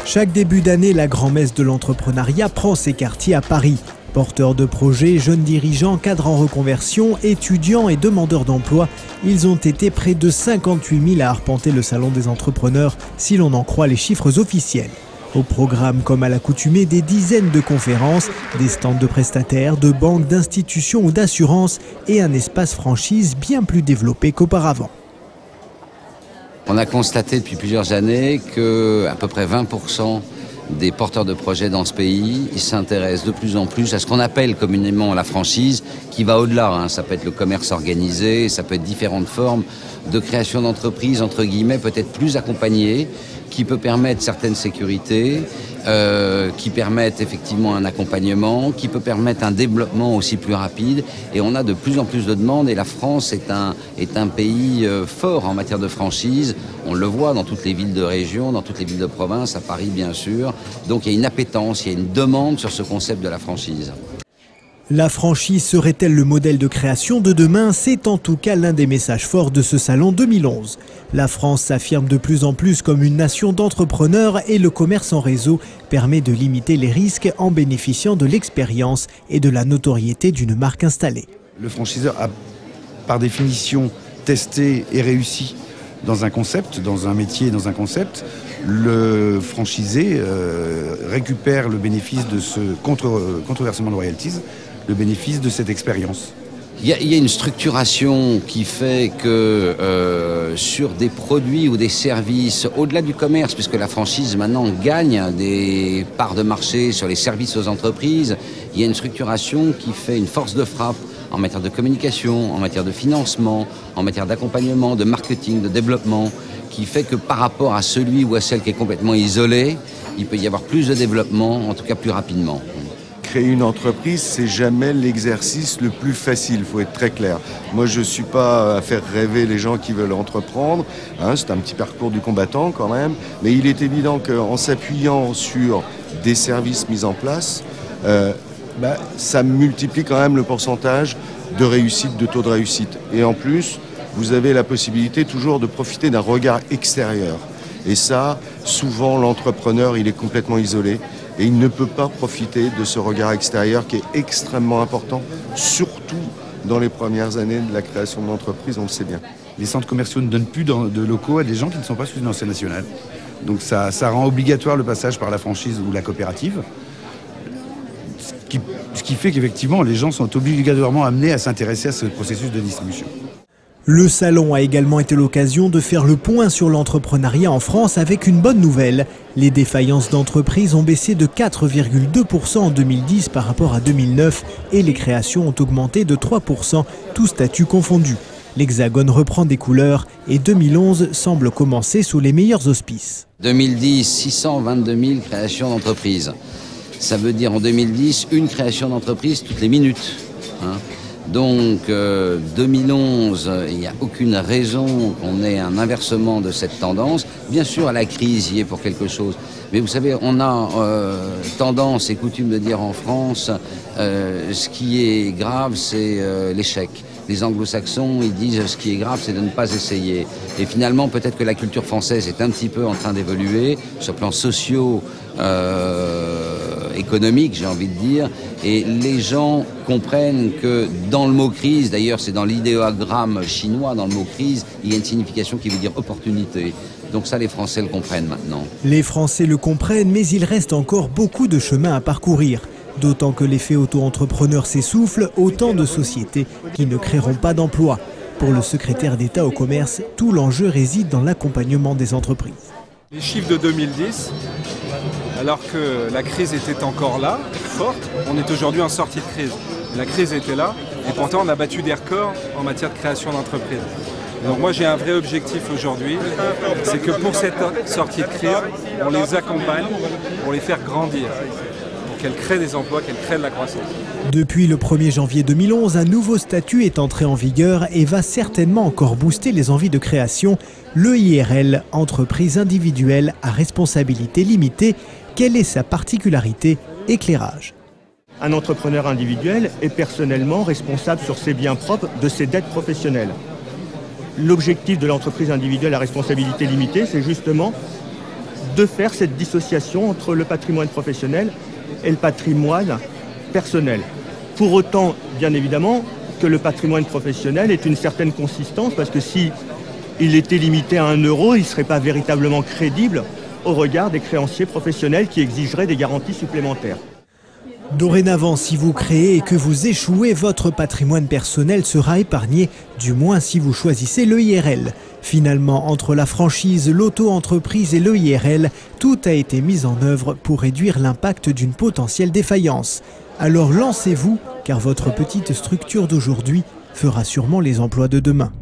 Chaque début d'année, la grand-messe de l'entrepreneuriat prend ses quartiers à Paris. Porteurs de projets, jeunes dirigeants, cadres en reconversion, étudiants et demandeurs d'emploi, ils ont été près de 58 000 à arpenter le salon des entrepreneurs, si l'on en croit les chiffres officiels. Au programme, comme à l'accoutumée, des dizaines de conférences, des stands de prestataires, de banques, d'institutions ou d'assurances et un espace franchise bien plus développé qu'auparavant. On a constaté depuis plusieurs années qu'à peu près 20% des porteurs de projets dans ce pays s'intéressent de plus en plus à ce qu'on appelle communément la franchise, qui va au-delà. Ça peut être le commerce organisé, ça peut être différentes formes de création d'entreprises, entre guillemets, peut-être plus accompagnées, qui peut permettre certaines sécurités, qui permettent effectivement un accompagnement, qui peut permettre un développement aussi plus rapide. Et on a de plus en plus de demandes et la France est un pays fort en matière de franchise. On le voit dans toutes les villes de région, dans toutes les villes de province, à Paris bien sûr. Donc il y a une appétence, il y a une demande sur ce concept de la franchise. La franchise serait-elle le modèle de création de demain? C'est en tout cas l'un des messages forts de ce salon 2011. La France s'affirme de plus en plus comme une nation d'entrepreneurs et le commerce en réseau permet de limiter les risques en bénéficiant de l'expérience et de la notoriété d'une marque installée. Le franchiseur a par définition testé et réussi dans un concept, dans un métier, dans un concept. Le franchisé récupère le bénéfice de ce contre-versement de royalties, le bénéfice de cette expérience. Il y a une structuration qui fait que sur des produits ou des services, au-delà du commerce, puisque la franchise maintenant gagne des parts de marché sur les services aux entreprises, il y a une structuration qui fait une force de frappe en matière de communication, en matière de financement, en matière d'accompagnement, de marketing, de développement, qui fait que par rapport à celui ou à celle qui est complètement isolé, il peut y avoir plus de développement, en tout cas plus rapidement. Créer une entreprise, c'est jamais l'exercice le plus facile, il faut être très clair. Moi, je ne suis pas à faire rêver les gens qui veulent entreprendre, c'est un petit parcours du combattant quand même, mais il est évident qu'en s'appuyant sur des services mis en place, ça multiplie quand même le pourcentage de réussite, de taux de réussite. Et en plus, vous avez la possibilité toujours de profiter d'un regard extérieur. Et ça, souvent, l'entrepreneur, il est complètement isolé. Et il ne peut pas profiter de ce regard extérieur qui est extrêmement important, surtout dans les premières années de la création de l'entreprise, on le sait bien. Les centres commerciaux ne donnent plus de locaux à des gens qui ne sont pas sous une enseigne nationale. Donc ça rend obligatoire le passage par la franchise ou la coopérative. Ce qui fait qu'effectivement, les gens sont obligatoirement amenés à s'intéresser à ce processus de distribution. Le salon a également été l'occasion de faire le point sur l'entrepreneuriat en France avec une bonne nouvelle. Les défaillances d'entreprises ont baissé de 4,2% en 2010 par rapport à 2009 et les créations ont augmenté de 3%, tous statuts confondus. L'Hexagone reprend des couleurs et 2011 semble commencer sous les meilleurs auspices. 2010, 622 000 créations d'entreprises. Ça veut dire en 2010, une création d'entreprise toutes les minutes. Donc 2011, il n'y a aucune raison qu'on ait un inversement de cette tendance. Bien sûr, la crise y est pour quelque chose. Mais vous savez, on a tendance et coutume de dire en France, ce qui est grave, c'est l'échec. Les anglo-saxons, ils disent ce qui est grave, c'est de ne pas essayer. Et finalement, peut-être que la culture française est un petit peu en train d'évoluer sur le plan socio-économique, j'ai envie de dire. Et les gens comprennent que dans le mot crise, d'ailleurs c'est dans l'idéogramme chinois, dans le mot crise, il y a une signification qui veut dire opportunité. Donc ça, les Français le comprennent maintenant. Les Français le comprennent, mais il reste encore beaucoup de chemin à parcourir. D'autant que l'effet auto-entrepreneur s'essouffle, autant de sociétés qui ne créeront pas d'emplois. Pour le secrétaire d'État au commerce, tout l'enjeu réside dans l'accompagnement des entreprises. Les chiffres de 2010, alors que la crise était encore là, forte, on est aujourd'hui en sortie de crise. La crise était là et pourtant on a battu des records en matière de création d'entreprises. Donc moi j'ai un vrai objectif aujourd'hui, c'est que pour cette sortie de crise, on les accompagne pour les faire grandir, pour qu'elles créent des emplois, qu'elles créent de la croissance. Depuis le 1er janvier 2011, un nouveau statut est entré en vigueur et va certainement encore booster les envies de création. Le IRL, entreprise individuelle à responsabilité limitée, quelle est sa particularité? éclairage. Un entrepreneur individuel est personnellement responsable sur ses biens propres de ses dettes professionnelles. L'objectif de l'entreprise individuelle à responsabilité limitée, c'est justement de faire cette dissociation entre le patrimoine professionnel et le patrimoine personnel. Pour autant, bien évidemment, que le patrimoine professionnel ait une certaine consistance, parce que si il était limité à 1 euro, il ne serait pas véritablement crédible au regard des créanciers professionnels qui exigeraient des garanties supplémentaires. Dorénavant, si vous créez et que vous échouez, votre patrimoine personnel sera épargné, du moins si vous choisissez le IRL. Finalement, entre la franchise, l'auto-entreprise et le IRL, tout a été mis en œuvre pour réduire l'impact d'une potentielle défaillance. Alors lancez-vous, car votre petite structure d'aujourd'hui fera sûrement les emplois de demain.